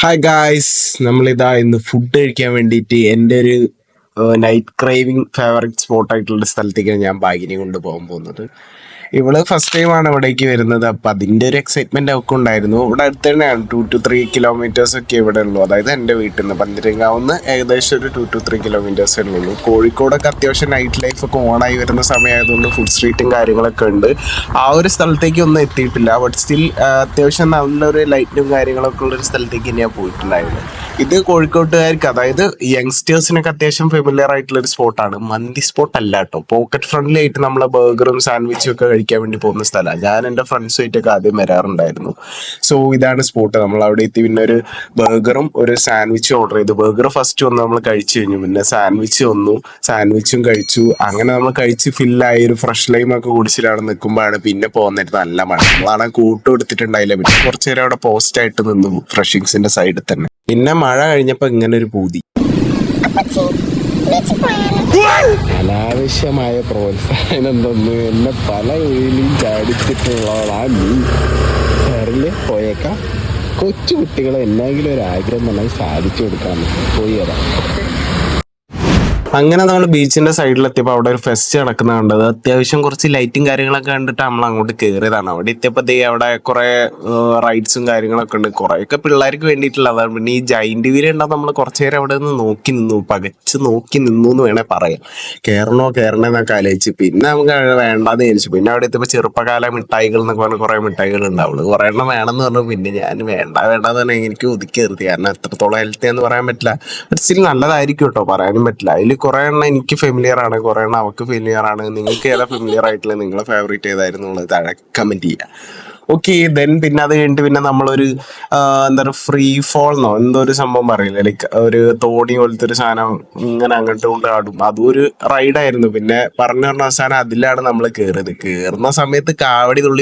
Hi guys, നമ്മളിതാ ഇന്ന് food കഴിക്കാൻ വേണ്ടിയിട്ട് എൻ്റെ ഒരു നൈറ്റ് ക്രേവിംഗ് ഫേവറേറ്റ് സ്പോട്ട് ആയിട്ടുള്ള സ്ഥലത്തേക്കാണ് ഞാൻ ബാഗിനെ കൊണ്ട് പോകാൻ പോകുന്നത്. ഇവള് ഫസ്റ്റ് ടൈമാണ് ഇവിടേക്ക് വരുന്നത്. അപ്പം അതിൻ്റെ ഒരു എക്സൈറ്റ്മെന്റ് അവൾക്ക് ഉണ്ടായിരുന്നു. ഇവിടെ അടുത്ത് തന്നെയാണ് 2 to 3 kilometers ഒക്കെ ഇവിടെ ഉള്ളൂ. അതായത് എൻ്റെ വീട്ടിൽ നിന്ന് പന്തിരങ്കാവുന്ന ഏകദേശം ഒരു 2 to 3 kilometers ഉള്ളൂ. കോഴിക്കോടൊക്കെ അത്യാവശ്യം നൈറ്റ് ലൈഫ് ഒക്കെ ഓണായി വരുന്ന സമയമായതുകൊണ്ട് ഫുഡ് സ്ട്രീറ്റും കാര്യങ്ങളൊക്കെ ഉണ്ട്. ആ ഒരു സ്ഥലത്തേക്ക് ഒന്നും എത്തിയിട്ടില്ല. ബട്ട് സ്റ്റിൽ അത്യാവശ്യം നല്ലൊരു ലൈറ്റും കാര്യങ്ങളൊക്കെ ഉള്ളൊരു സ്ഥലത്തേക്ക് ഞാൻ പോയിട്ടുണ്ടായിരുന്നു. ഇത് കോഴിക്കോട്ടുകാർക്ക്, അതായത് യങ്സ്റ്റേഴ്സിനൊക്കെ അത്യാവശ്യം ഫെമിലിയർ ആയിട്ടുള്ള ഒരു സ്പോട്ടാണ്. മന്തി സ്പോട്ട് അല്ല കേട്ടോ, പോക്കറ്റ് ഫ്രണ്ട്ലി ആയിട്ട് നമ്മളെ ബർഗറും സാൻഡ്വിച്ചും ഒക്കെ കഴിക്കാൻ വേണ്ടി പോകുന്ന സ്ഥലമാണ്. ഞാൻ എൻ്റെ ഫ്രണ്ട്സുമായിട്ടൊക്കെ ആദ്യം വരാറുണ്ടായിരുന്നു. സോ ഇതാണ് സ്പോട്ട്. നമ്മൾ അവിടെ എത്തി പിന്നെ ഒരു ബർഗറും ഒരു സാൻഡ്വിച്ചും ഓർഡർ ചെയ്തു. ബർഗർ ഫസ്റ്റ് വന്ന് നമ്മൾ കഴിച്ചു കഴിഞ്ഞു, പിന്നെ സാൻഡ്വിച്ച് വന്നു, സാൻഡ്വിച്ചും കഴിച്ചു. അങ്ങനെ നമ്മൾ കഴിച്ച് ഫില്ലായി ഒരു ഫ്രഷ് ലൈം ഒക്കെ കുടിച്ചിട്ടാണ് നിൽക്കുമ്പോഴാണ് പിന്നെ പോകുന്നിട്ട് നല്ല മഴ. നമ്മളാണ് കൂട്ടും എടുത്തിട്ടുണ്ടായില്ല. പിന്നെ കുറച്ചു നേരം അവിടെ പോസ്റ്റ് ആയിട്ട് നിന്നു ഫ്രഷിങ്സിന്റെ സൈഡിൽ തന്നെ. പിന്നെ മഴ കഴിഞ്ഞപ്പോ ഇങ്ങനെ ഒരു പൂതി, അനാവശ്യമായ പ്രോത്സാഹനം തന്നു എന്നെ പല വഴിയിലും ചാടിച്ചിട്ടുള്ളവളാ നീ. സാറില് പോയേക്കാം. കൊച്ചു കുട്ടികളെ എന്തെങ്കിലും ഒരു ആഗ്രഹം പറഞ്ഞാൽ സാധിച്ചു കൊടുക്കാൻ പോയി വരാം. അങ്ങനെ നമ്മൾ ബീച്ചിന്റെ സൈഡിലെത്തിയപ്പോൾ അവിടെ ഒരു ഫെസ്റ്റ് നടക്കുന്ന കണ്ടത്. അത്യാവശ്യം കുറച്ച് ലൈറ്റും കാര്യങ്ങളൊക്കെ കണ്ടിട്ട് നമ്മൾ അങ്ങോട്ട് കയറിയതാണ്. അവിടെ എത്തിയപ്പോൾ അവിടെ കുറെ റൈഡ്സും കാര്യങ്ങളൊക്കെ ഉണ്ട്. കുറേയൊക്കെ പിള്ളേർക്ക് വേണ്ടിയിട്ടുള്ളതാണ്. പിന്നെ ഈ ജൈന്റ് വീൽ ഉണ്ടാവും. നമ്മൾ കുറച്ചു നേരം അവിടെ നിന്ന് നോക്കി നിന്നു, പകച്ച് നോക്കി നിന്നു എന്ന് വേണേൽ പറയാം. കയറണേന്നൊക്കെ ആലോചിച്ച് പിന്നെ നമുക്ക് വേണ്ടാന്ന് വിചാരിച്ചു. പിന്നെ അവിടെ എത്തിയപ്പോൾ ചെറുപ്പകാല മിഠായികൾ എന്നൊക്കെ പറഞ്ഞാൽ കുറെ മിഠായികൾ ഉണ്ടാവുള്ളൂ. കുറെ എണ്ണം വേണമെന്ന് പറഞ്ഞു. പിന്നെ ഞാൻ വേണ്ടാന്ന് പറഞ്ഞാൽ എനിക്ക് ഒതുക്കി നിർത്തി. കാരണം എത്രത്തോളം ഹെൽത്തി എന്ന് പറയാൻ പറ്റില്ല. ബട്ട് സ്റ്റിൽ നല്ലതായിരിക്കും കേട്ടോ, പറയാനും പറ്റില്ല. അതിൽ കുറെ എണ്ണം എനിക്ക് ഫെമിലിയർ ആണ്, കുറെ എണ്ണം അവർക്ക് ഫെമിലിയർ ആണ്. നിങ്ങൾക്ക് ഏതാ ഫെമിലിയർ ആയിട്ടുള്ള, നിങ്ങളെ ഫേവറേറ്റ് ഏതായിരുന്നു എന്നുള്ളത് താഴെ കമന്റ് ചെയ്യുക. ഓക്കെ, ദെൻ പിന്നെ അത് കഴിഞ്ഞിട്ട് പിന്നെ നമ്മളൊരു എന്താ പറയുക, ഫ്രീ ഫോൾ എന്നോ എന്തോ ഒരു സംഭവം പറയില്ല, ലൈക്ക് ഒരു തോണി പോലത്തെ ഒരു സാധനം ഇങ്ങനെ അങ്ങോട്ട് കൊണ്ട് ആടും. അതും ഒരു റൈഡായിരുന്നു. പിന്നെ പറഞ്ഞ അവസാനം അതിലാണ് നമ്മൾ കയറിയത്. കയറുന്ന സമയത്ത് കാവടി തുള്ളി